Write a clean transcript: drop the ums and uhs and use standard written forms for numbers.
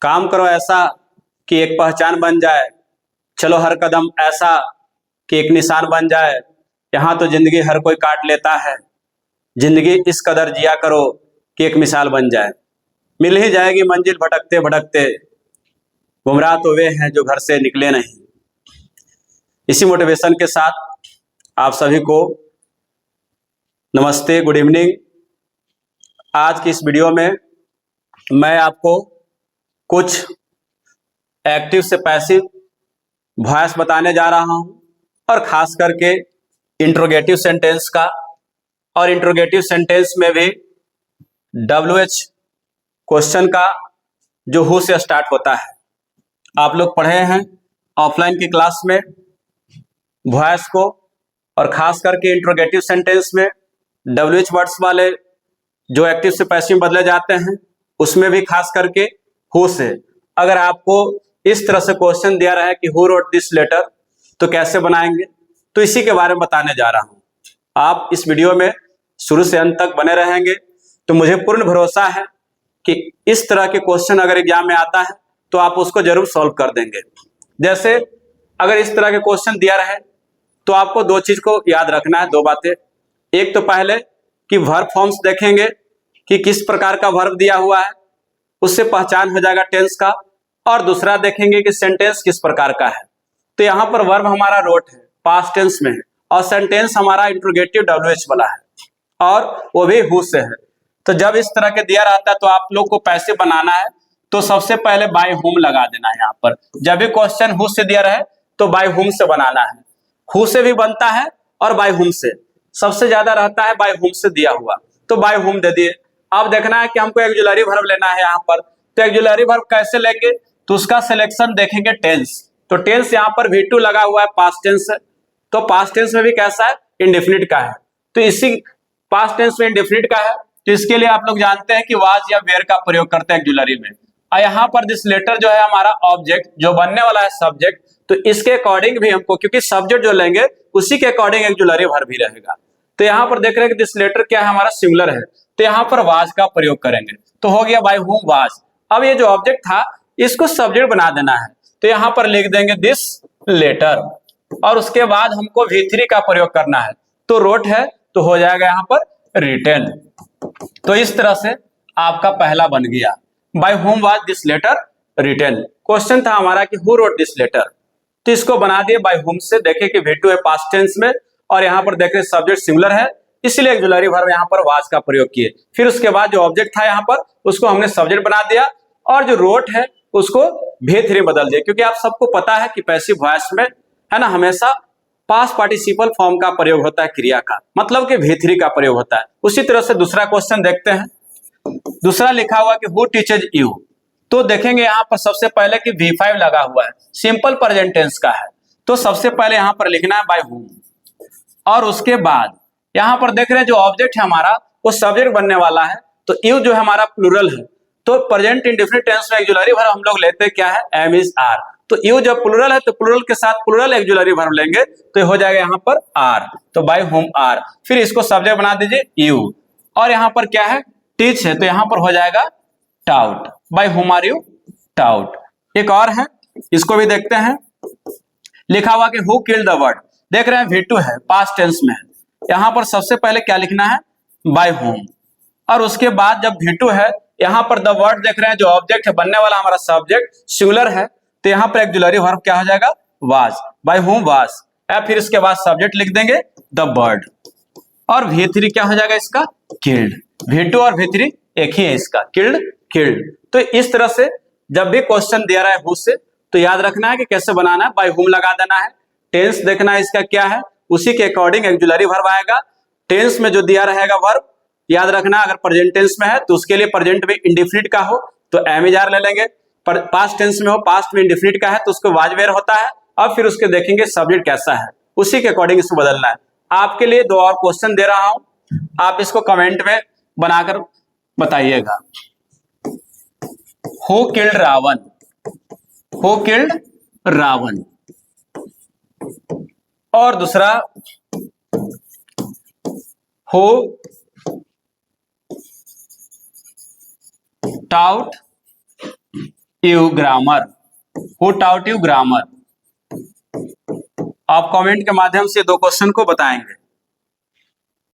काम करो ऐसा कि एक पहचान बन जाए, चलो हर कदम ऐसा कि एक निशान बन जाए। यहाँ तो जिंदगी हर कोई काट लेता है, जिंदगी इस कदर जिया करो कि एक मिसाल बन जाए। मिल ही जाएगी मंजिल भटकते भटकते, गुमराह तो वे हैं जो घर से निकले नहीं। इसी मोटिवेशन के साथ आप सभी को नमस्ते, गुड इवनिंग। आज की इस वीडियो में मैं आपको कुछ एक्टिव से पैसिव वॉइस बताने जा रहा हूं, और खास करके इंट्रोगेटिव सेंटेंस का। और इंट्रोगेटिव सेंटेंस में भी WH क्वेश्चन का जो हु से स्टार्ट होता है। आप लोग पढ़े हैं ऑफलाइन की क्लास में वॉइस को, और खास करके इंट्रोगेटिव सेंटेंस में WH वर्ड्स वाले जो एक्टिव से पैसिव में बदले जाते हैं, उसमें भी खास करके हु से। अगर आपको इस तरह से क्वेश्चन दिया रहा है कि हु रोट दिस लेटर, तो कैसे बनाएंगे, तो इसी के बारे में बताने जा रहा हूं। आप इस वीडियो में शुरू से अंत तक बने रहेंगे तो मुझे पूर्ण भरोसा है कि इस तरह के क्वेश्चन अगर एग्जाम में आता है तो आप उसको जरूर सॉल्व कर देंगे। जैसे अगर इस तरह के क्वेश्चन दिया रहे तो आपको दो चीज को याद रखना है, दो बातें। एक तो पहले कि वर्ब फॉर्म्स देखेंगे कि किस प्रकार का वर्ब दिया हुआ है, उससे पहचान हो जाएगा टेंस का। और दूसरा देखेंगे कि सेंटेंस किस प्रकार का है। तो यहाँ पर वर्ब हमारा रोट है, पास्ट टेंस में है, और सेंटेंस हमारा इंट्रोगेटिव WH वाला है, और वो भी हु से है। तो जब इस तरह के दिया रहता है तो आप लोग को पैसिव बनाना है, तो सबसे पहले बाय हुम लगा देना है। यहाँ पर जब भी क्वेश्चन हु से दिया रहे तो बाय हुम से बनाना है। हु से भी बनता है और बाय हुम से, सबसे ज्यादा रहता है बाय हुम से दिया हुआ, तो बाय हुम दे दिए। अब देखना है कि हमको एक्जुलरी वर्ब लेना है यहाँ पर। तो एक्जुलरी वर्ब कैसे लेंगे, तो उसका सिलेक्शन देखेंगे टेंस। तो टेंस यहाँ पर V2 लगा हुआ है, पास्ट टेंस है। तो पास्ट टेंस में भी कैसा है, इंडेफिनिट का है। तो इसी पास्ट टेंस में इंडेफिनिट का है, तो इसके लिए आप लोग जानते हैं कि वाज या वेयर का प्रयोग करते हैं एक्जुलरी में। और यहाँ पर दिस लेटर जो है हमारा ऑब्जेक्ट, जो बनने वाला है सब्जेक्ट, तो इसके अकॉर्डिंग भी हमको, क्योंकि सब्जेक्ट जो लेंगे उसी के अकॉर्डिंग एक्जुलरी वर्ब भी रहेगा। तो यहाँ पर देख रहे हैं कि दिस लेटर क्या है, हमारा सिंगुलर है, तो यहाँ पर वाज का प्रयोग करेंगे। तो हो गया बाय हुम वाज। अब ये जो ऑब्जेक्ट था इसको सब्जेक्ट बना देना है, तो यहाँ पर लिख देंगे दिस लेटर, और उसके बाद हमको V3 का प्रयोग करना है। तो रोट है तो हो जाएगा यहाँ पर रिटेन। तो इस तरह से आपका पहला बन गया, by whom was this letter written. Question था हमारा कि हु रोट दिस लेटर, तो इसको बना दिए बाय हुम से। देखे कि V2 है पास्ट टेंस में, और यहाँ पर देखे सब्जेक्ट सिंगुलर है, इसलिए एक्जुलरी वर्ब यहाँ पर वाज का प्रयोग किए। फिर उसके बाद जो ऑब्जेक्ट था यहाँ पर उसको हमने सब्जेक्ट बना दिया, और जो रोट है उसको V3 बदल दिया। क्योंकि आप सबको पता है कि पैसिव वॉइस में है ना, हमेशा पास्ट पार्टिसिपल फॉर्म का प्रयोग होता है, क्रिया का, मतलब कि V3 का प्रयोग होता है। उसी तरह से दूसरा क्वेश्चन देखते हैं। दूसरा लिखा हुआ कि हु टीचेज यू, तो देखेंगे यहाँ पर सबसे पहले कि V5 लगा हुआ है, सिंपल प्रेजेंट टेंस का है। तो सबसे पहले यहाँ पर लिखना है बाय हुम, और उसके बाद यहाँ पर देख रहे हैं जो ऑब्जेक्ट है हमारा वो सब्जेक्ट बनने वाला है। तो यू जो है हमारा प्लूरल है, तो प्रेजेंट इंडेफिनिट टेंस में एक्जुलरी वर्ब हम लोग लेते हैं क्या है, एम इज आर। तो यू जब प्लूरल है तो प्लूरल के साथ प्लूरल एक्जुलरी वर्ब लेंगे, तो हो जाएगा यहाँ पर आर, तो बाय हुम आर। फिर इसको सब्जेक्ट बना दीजिए यू, और यहाँ पर क्या है, टीच है, तो यहाँ पर हो जाएगा taught, by whom are you taught. एक और है, इसको भी देखते हैं। लिखा हुआ कि हु किल्ड द वर्ड, देख रहे हैं V2 है, पास्ट टेंस में है। यहाँ पर सबसे पहले क्या लिखना है, बाय हुम, और उसके बाद जब V2 है यहाँ पर द वर्ड देख रहे हैं, जो ऑब्जेक्ट है बनने वाला हमारा सब्जेक्ट सिंगुलर है, तो यहाँ पर एक्जुलरी वर्ब क्या हो जाएगा, वाज, बाय हुम वाज। फिर इसके बाद सब्जेक्ट लिख देंगे द बर्ड, और V3 क्या हो जाएगा इसका, किल्ड। V2 और V3 एक ही है इसका, किल्ड किल्ड। तो इस तरह से जब भी क्वेश्चन दिया रहा है हु से, तो याद रखना है कि कैसे बनाना है, बाय हुम लगा देना है। टेंस देखना है इसका क्या है, उसी के अकॉर्डिंग एक्जुलरी वर्ब आएगा। टेंस में जो दिया रहेगा वर्ब, याद रखना अगर प्रेजेंट टेंस में है तो उसके लिए प्रेजेंट में इंडेफिनिट का हो तो एम इज आर ले लेंगे, पर पास्ट टेंस में हो, पास्ट में इंडेफिनिट का है तो उसको वाज वेयर होता है। अब फिर उसके देखेंगे सब्जेक्ट कैसा है, उसी के अकॉर्डिंग इसको बदलना है। आपके लिए दो और क्वेश्चन दे रहा हूं, आप इसको कमेंट में बनाकर बताइएगा। Who killed Ravana, who killed Ravana. और दूसरा who taught you grammar, who taught you grammar. आप कमेंट के माध्यम से 2 क्वेश्चन को बताएंगे।